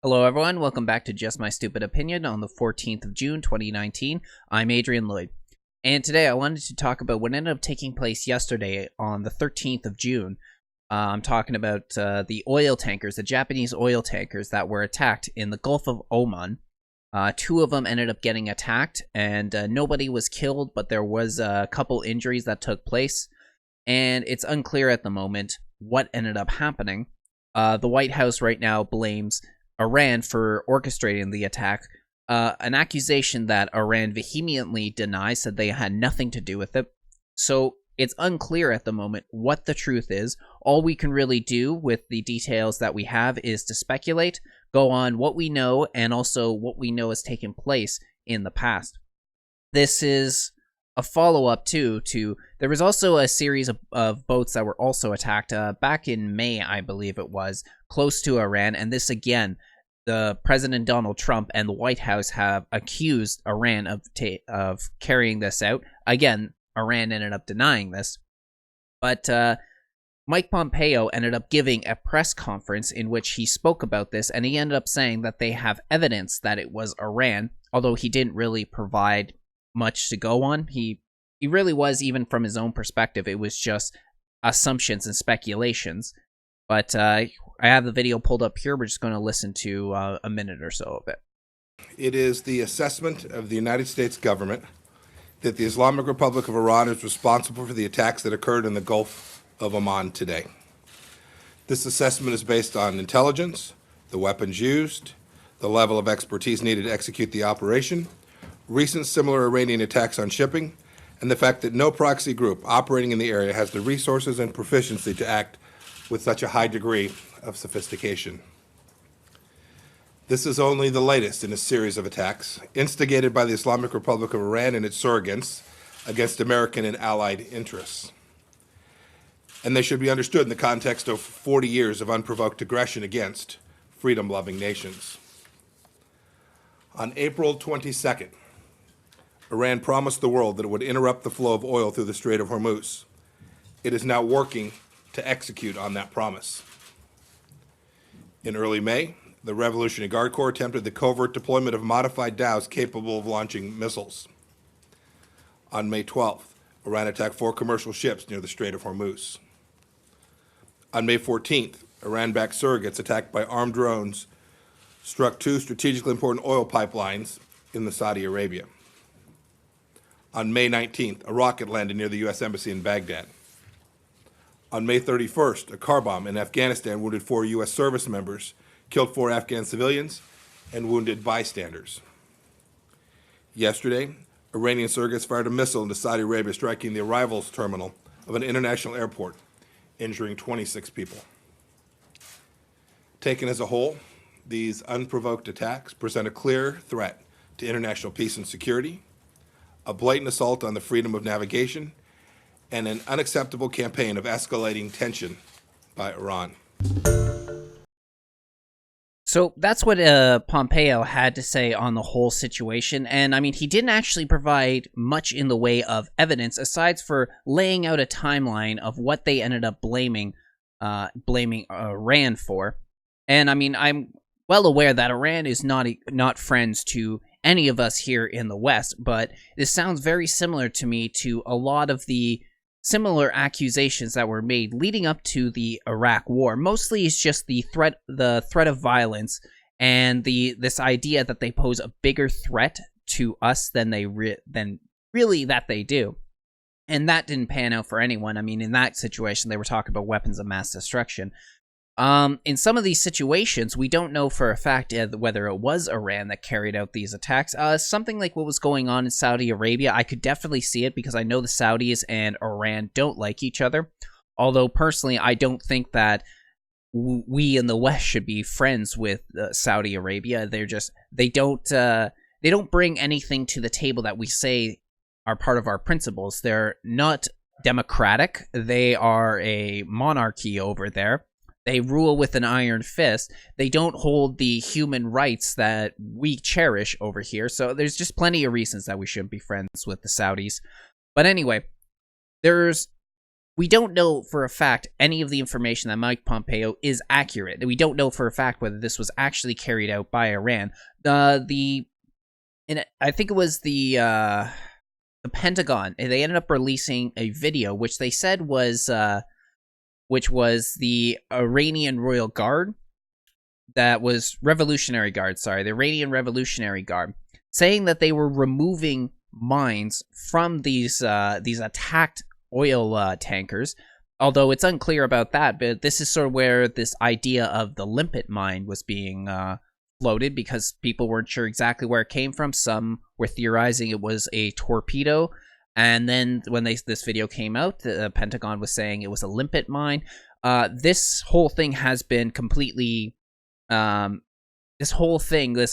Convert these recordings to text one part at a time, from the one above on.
Hello, everyone. Welcome back to Just My Stupid Opinion on the 14th of June, 2019. I'm Adrian Lloyd. And today I wanted to talk about what ended up taking place yesterday on the 13th of June. I'm talking about the oil tankers, the Japanese oil tankers that were attacked in the Gulf of Oman. Two of them ended up getting attacked, and nobody was killed, but there was a couple injuries that took place. And it's unclear at the moment what ended up happening. The White House right now blames Iran for orchestrating the attack, an accusation that Iran vehemently denies, said they had nothing to do with it. So it's unclear at the moment what the truth is. All we can really do with the details that we have is to speculate, go on what we know, and also what we know has taken place in the past. This is a follow-up to there was also a series of boats that were also attacked back in May, I believe it was, close to Iran, and this again, the President Donald Trump and the White House have accused Iran of carrying this out. Again, Iran ended up denying this, but Mike Pompeo ended up giving a press conference in which he spoke about this, and he ended up saying that they have evidence that it was Iran, although he didn't really provide much to go on. He really was, even from his own perspective, it was just assumptions and speculations. But I have the video pulled up here. We're just going to listen to a minute or so of it. It is the assessment of the United States government that the Islamic Republic of Iran is responsible for the attacks that occurred in the Gulf of Oman today. This assessment is based on intelligence, the weapons used, the level of expertise needed to execute the operation, recent similar Iranian attacks on shipping, and the fact that no proxy group operating in the area has the resources and proficiency to act with such a high degree of sophistication. This is only the latest in a series of attacks instigated by the Islamic Republic of Iran and its surrogates against American and allied interests. And they should be understood in the context of 40 years of unprovoked aggression against freedom-loving nations. On April 22nd, Iran promised the world that it would interrupt the flow of oil through the Strait of Hormuz. It is now working to execute on that promise. In early May, the Revolutionary Guard Corps attempted the covert deployment of modified dhows capable of launching missiles. On May 12th, Iran attacked 4 commercial ships near the Strait of Hormuz. On May 14th, Iran-backed surrogates attacked by armed drones struck 2 strategically important oil pipelines in Saudi Arabia. On May 19th, a rocket landed near the U.S. Embassy in Baghdad. On May 31st, a car bomb in Afghanistan wounded 4 U.S. service members, killed 4 Afghan civilians, and wounded bystanders. Yesterday, Iranian surrogates fired a missile into Saudi Arabia, striking the arrivals terminal of an international airport, injuring 26 people. Taken as a whole, these unprovoked attacks present a clear threat to international peace and security, a blatant assault on the freedom of navigation, and an unacceptable campaign of escalating tension by Iran. So that's what Pompeo had to say on the whole situation, and I mean, he didn't actually provide much in the way of evidence, aside for laying out a timeline of what they ended up blaming Iran for. And I mean, I'm well aware that Iran is not friends to any of us here in the West, but this sounds very similar to me to a lot of the similar accusations that were made leading up to the Iraq War. Mostly it's just the threat of violence and this idea that they pose a bigger threat to us than really that they do. And that didn't pan out for anyone. I mean, in that situation, they were talking about weapons of mass destruction. In some of these situations, we don't know for a fact whether it was Iran that carried out these attacks. Something like what was going on in Saudi Arabia, I could definitely see it because I know the Saudis and Iran don't like each other. Although, personally, I don't think that we in the West should be friends with Saudi Arabia. They don't bring anything to the table that we say are part of our principles. They're not democratic. They are a monarchy over there. They rule with an iron fist. They don't hold the human rights that we cherish over here. So there's just plenty of reasons that we shouldn't be friends with the Saudis. But anyway, there's we don't know for a fact any of the information that Mike Pompeo is accurate. We don't know for a fact whether this was actually carried out by Iran. And I think it was the Pentagon. They ended up releasing a video which they said was which was the Iranian Royal Guard. That was Revolutionary Guard. Sorry, the Iranian Revolutionary Guard, saying that they were removing mines from these attacked oil tankers, although it's unclear about that. But this is sort of where this idea of the limpet mine was being floated, because people weren't sure exactly where it came from. Some were theorizing it was a torpedo, and then when this video came out, the Pentagon was saying it was a limpet mine. This whole thing has been completely this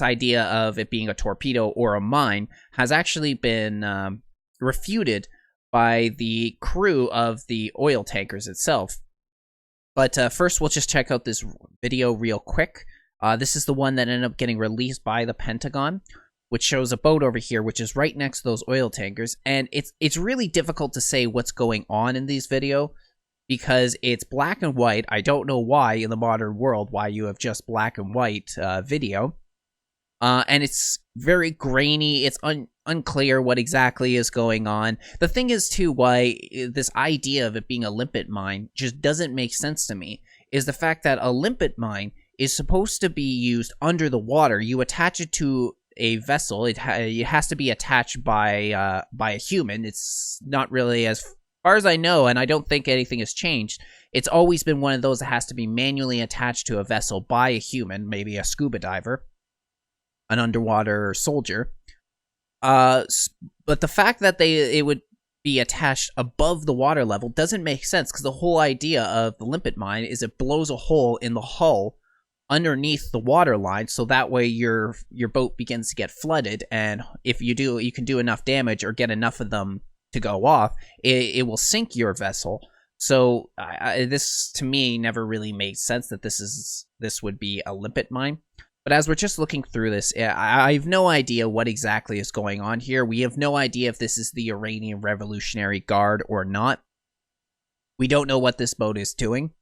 idea of it being a torpedo or a mine has actually been refuted by the crew of the oil tankers itself. But first, we'll just check out this video real quick. This is the one that ended up getting released by the Pentagon, which shows a boat over here, which is right next to those oil tankers. And it's really difficult to say what's going on in these videos, because it's black and white. I don't know why in the modern world, why you have just black and white video. And it's very grainy. It's unclear what exactly is going on. The thing is, too, why this idea of it being a limpet mine just doesn't make sense to me, is the fact that a limpet mine is supposed to be used under the water. You attach it to a vessel. It has to be attached by a human. It's not really, as far as I know, and I don't think anything has changed, it's always been one of those that has to be manually attached to a vessel by a human, maybe a scuba diver, an underwater soldier. But the fact that it would be attached above the water level doesn't make sense, because the whole idea of the limpet mine is it blows a hole in the hull underneath the water line, so that way your boat begins to get flooded, and if you can do enough damage or get enough of them to go off, it will sink your vessel. So this to me never really made sense that this would be a limpet mine. But as we're just looking through this, I have no idea what exactly is going on here. We have no idea if this is the Iranian Revolutionary Guard or not. We don't know what this boat is doing.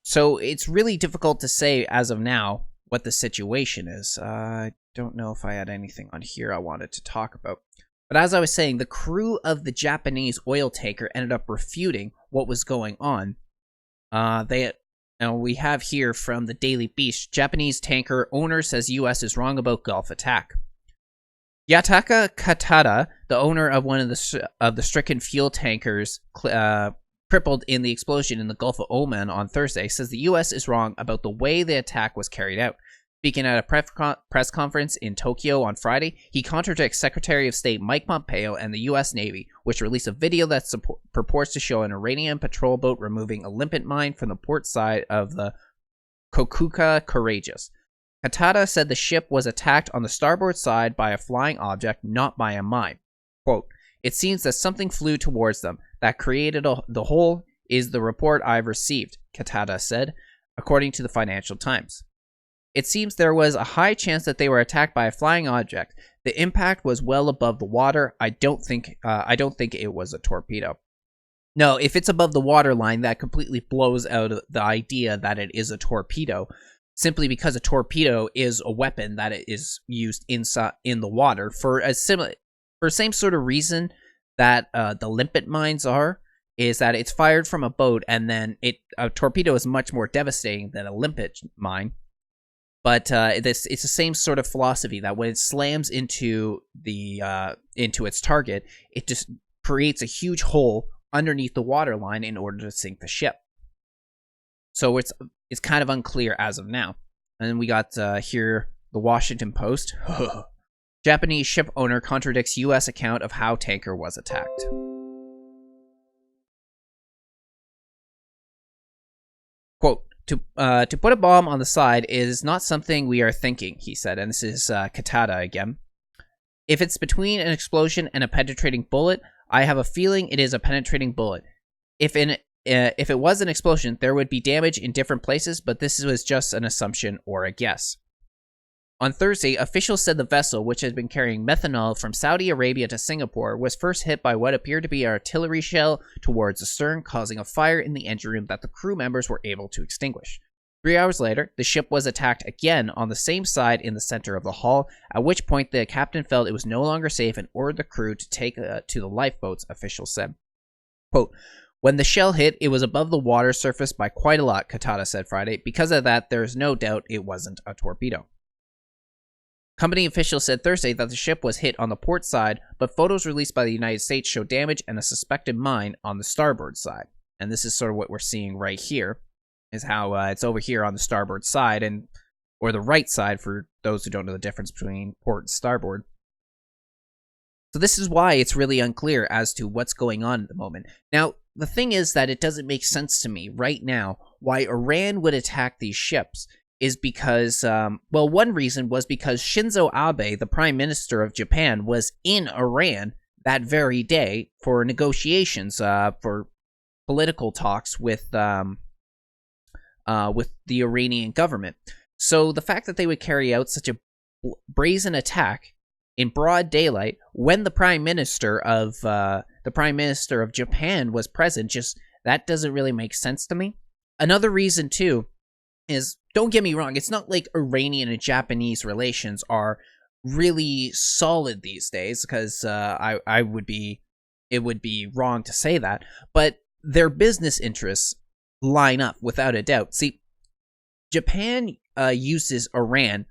So it's really difficult to say as of now what the situation is. I don't know if I had anything on here I wanted to talk about. But as I was saying, the crew of the Japanese oil tanker ended up refuting what was going on. We have here from the Daily Beast, Japanese tanker owner says U.S. is wrong about Gulf attack. Yataka Katada, the owner of one of the stricken fuel tankers crippled in the explosion in the Gulf of Oman on Thursday, says the U.S. is wrong about the way the attack was carried out. Speaking at a press conference in Tokyo on Friday, he contradicts Secretary of State Mike Pompeo and the U.S. Navy, which released a video that purports to show an Iranian patrol boat removing a limpet mine from the port side of the Kokuka Courageous. Katada said the ship was attacked on the starboard side by a flying object, not by a mine. Quote, "It seems that something flew towards them. That created the hole is the report I've received," Katada said, according to the Financial Times. "It seems there was a high chance that they were attacked by a flying object. The impact was well above the water. I don't think it was a torpedo." No, if it's above the water line, that completely blows out the idea that it is a torpedo, simply because a torpedo is a weapon that is used in the water for the same sort of reason that the limpet mines is that it's fired from a boat, and then a torpedo is much more devastating than a limpet mine. But it's the same sort of philosophy that when it slams into its target, it just creates a huge hole underneath the water line in order to sink the ship. So it's kind of unclear as of now. And then we got here the Washington Post. Japanese ship owner contradicts U.S. account of how tanker was attacked. Quote, To put a bomb on the side is not something we are thinking, he said, and this is Katada again. "If it's between an explosion and a penetrating bullet, I have a feeling it is a penetrating bullet. If it was an explosion, there would be damage in different places, but this was just an assumption or a guess." On Thursday, officials said the vessel, which had been carrying methanol from Saudi Arabia to Singapore, was first hit by what appeared to be an artillery shell towards the stern, causing a fire in the engine room that the crew members were able to extinguish. 3 hours later, the ship was attacked again on the same side in the center of the hull, at which point the captain felt it was no longer safe and ordered the crew to take to the lifeboats, officials said. Quote, "When the shell hit, it was above the water surface by quite a lot," Katada said Friday. "Because of that, there is no doubt it wasn't a torpedo." Company officials said Thursday that the ship was hit on the port side, but photos released by the United States show damage and a suspected mine on the starboard side. And this is sort of what we're seeing right here, is how it's over here on the starboard side, and or the right side for those who don't know the difference between port and starboard. So this is why it's really unclear as to what's going on at the moment. Now, the thing is that it doesn't make sense to me right now why Iran would attack these ships. Is because, one reason was because Shinzo Abe, the Prime Minister of Japan, was in Iran that very day for negotiations, for political talks with the Iranian government. So the fact that they would carry out such a brazen attack in broad daylight when the Prime Minister of Japan was present, just that doesn't really make sense to me. Another reason too is, don't get me wrong, it's not like Iranian and Japanese relations are really solid these days, because it would be wrong to say that, but their business interests line up without a doubt. See, Japan uses Iran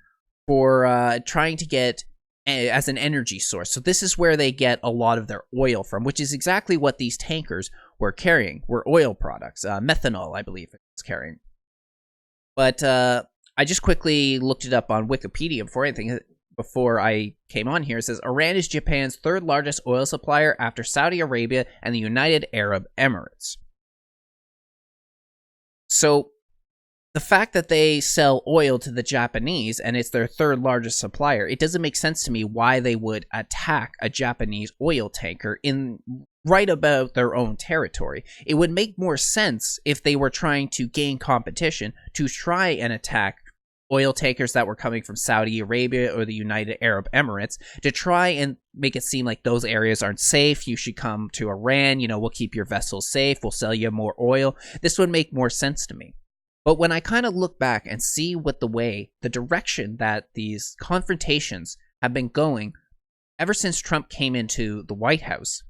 for trying to get as an energy source. So this is where they get a lot of their oil from, which is exactly what these tankers were carrying, were oil products, methanol, I believe it's carrying. But I just quickly looked it up on Wikipedia before I came on here. It says Iran is Japan's third largest oil supplier after Saudi Arabia and the United Arab Emirates. So the fact that they sell oil to the Japanese and it's their third largest supplier, it doesn't make sense to me why they would attack a Japanese oil tanker in right about their own territory. It would make more sense if they were trying to gain competition to try and attack oil tankers that were coming from Saudi Arabia or the United Arab Emirates, to try and make it seem like those areas aren't safe. You should come to Iran, we'll keep your vessels safe, we'll sell you more oil. This would make more sense to me. But when I kind of look back and see the direction that these confrontations have been going ever since Trump came into the White House,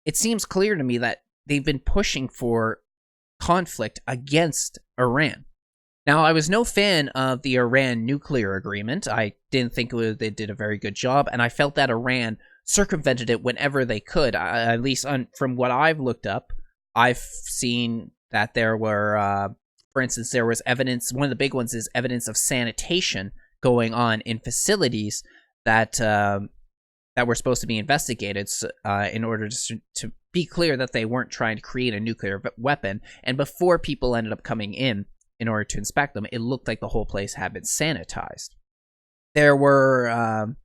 it seems clear to me that they've been pushing for conflict against Iran. Now, I was no fan of the Iran nuclear agreement. I didn't think they did a very good job, and I felt that Iran circumvented it whenever they could. At least from what I've looked up, I've seen that there were, for instance, there was evidence. One of the big ones is evidence of sanitation going on in facilities that were supposed to be investigated in order to be clear that they weren't trying to create a nuclear weapon. And before people ended up coming in order to inspect them, it looked like the whole place had been sanitized. There were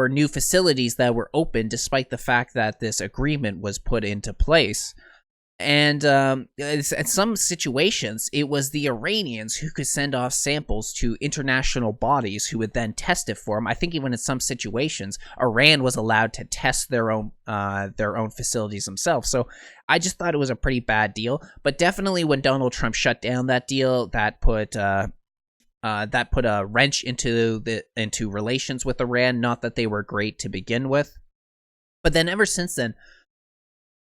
new facilities that were open despite the fact that this agreement was put into place. And in some situations, it was the Iranians who could send off samples to international bodies who would then test it for them. I think even in some situations, Iran was allowed to test their own facilities themselves. So I just thought it was a pretty bad deal. But definitely when Donald Trump shut down that deal, that put a wrench into relations with Iran. Not that they were great to begin with, but then ever since then,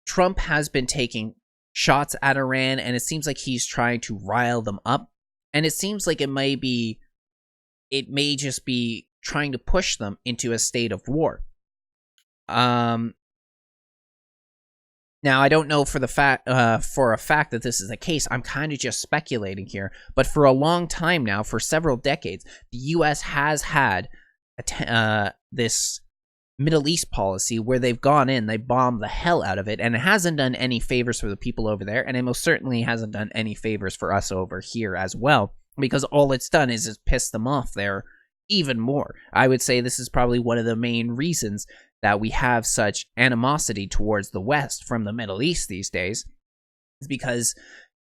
Trump has been taking shots at Iran, and it seems like he's trying to rile them up, and it seems like it may just be trying to push them into a state of war. Now I don't know for a fact that this is the case. I'm kind of just speculating here, but for a long time now, for several decades, the U.S. has had this Middle East policy where they've gone in, they bombed the hell out of it, and it hasn't done any favors for the people over there, and it most certainly hasn't done any favors for us over here as well, because all it's done is piss them off there even more. I would say this is probably one of the main reasons that we have such animosity towards the West from the Middle East these days, is because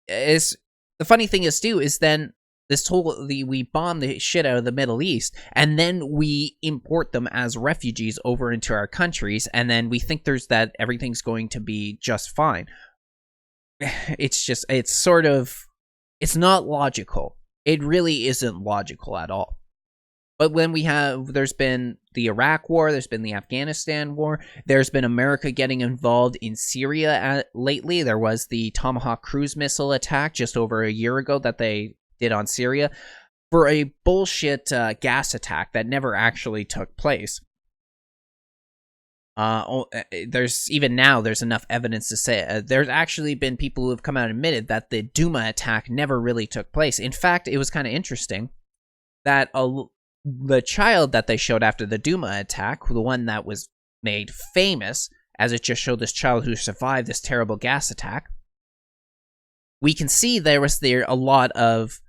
the funny thing is too is then we bomb the shit out of the Middle East, and then we import them as refugees over into our countries, and then we think that everything's going to be just fine. It's not logical. It really isn't logical at all. But when there's been the Iraq War, there's been the Afghanistan War, there's been America getting involved in Syria lately. There was the Tomahawk cruise missile attack just over a year ago that they did on Syria for a bullshit gas attack that never actually took place. There's enough evidence to say there's actually been people who have come out and admitted that the Duma attack never really took place. In fact, it was kind of interesting that the child that they showed after the Duma attack, the one that was made famous, as it just showed this child who survived this terrible gas attack, we can see there a lot of,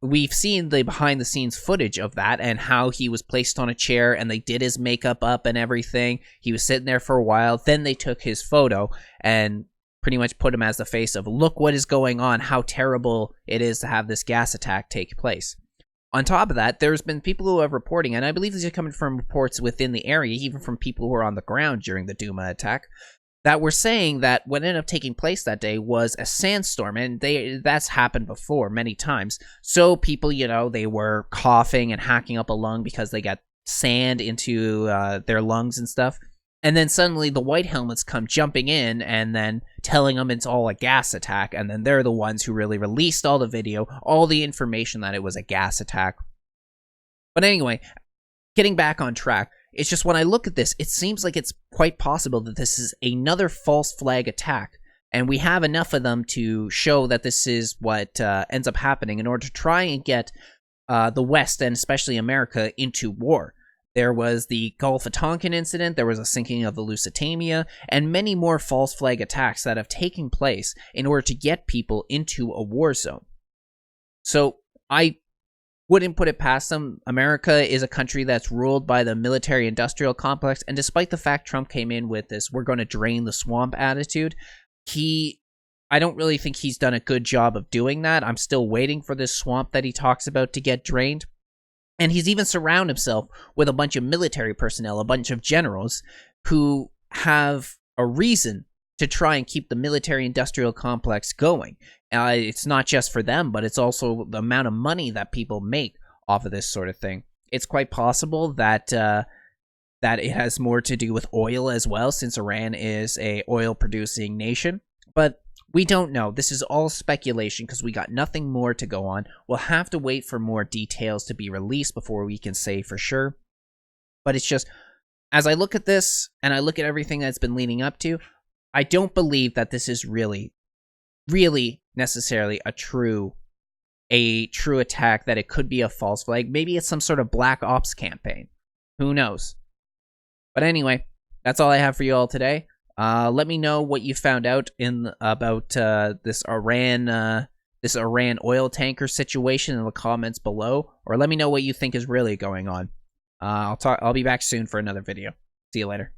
we've seen the behind-the-scenes footage of that and how he was placed on a chair and they did his makeup up and everything. He was sitting there for a while. Then they took his photo and pretty much put him as the face of, look what is going on, how terrible it is to have this gas attack take place. On top of that, there's been people who are reporting, and I believe these are coming from reports within the area, even from people who were on the ground during the Duma attack, that were saying that what ended up taking place that day was a sandstorm, and that's happened before many times. So people, they were coughing and hacking up a lung because they got sand into their lungs and stuff. And then suddenly the white helmets come jumping in and then telling them it's all a gas attack. And then they're the ones who really released all the video, all the information that it was a gas attack. But anyway, getting back on track, it's just when I look at this, it seems like it's quite possible that this is another false flag attack. And we have enough of them to show that this is what ends up happening in order to try and get the West, and especially America, into war. There was the Gulf of Tonkin incident, there was a sinking of the Lusitania, and many more false flag attacks that have taken place in order to get people into a war zone. So I wouldn't put it past them. America is a country that's ruled by the military-industrial complex, and despite the fact Trump came in with this "we're going to drain the swamp" attitude, I don't really think he's done a good job of doing that. I'm still waiting for this swamp that he talks about to get drained. And he's even surrounded himself with a bunch of military personnel, a bunch of generals who have a reason to try and keep the military-industrial complex going. It's not just for them, but it's also the amount of money that people make off of this sort of thing. It's quite possible that it has more to do with oil as well, since Iran is a oil-producing nation. But we don't know. This is all speculation because we got nothing more to go on. We'll have to wait for more details to be released before we can say for sure. But it's just, as I look at this and I look at everything that's been leading up to, I don't believe that this is really necessarily a true attack, that it could be a false flag. Maybe it's some sort of black ops campaign. Who knows? But anyway, that's all I have for you all today. Let me know what you found out about this Iran oil tanker situation in the comments below, or let me know what you think is really going on. I'll be back soon for another video. See you later.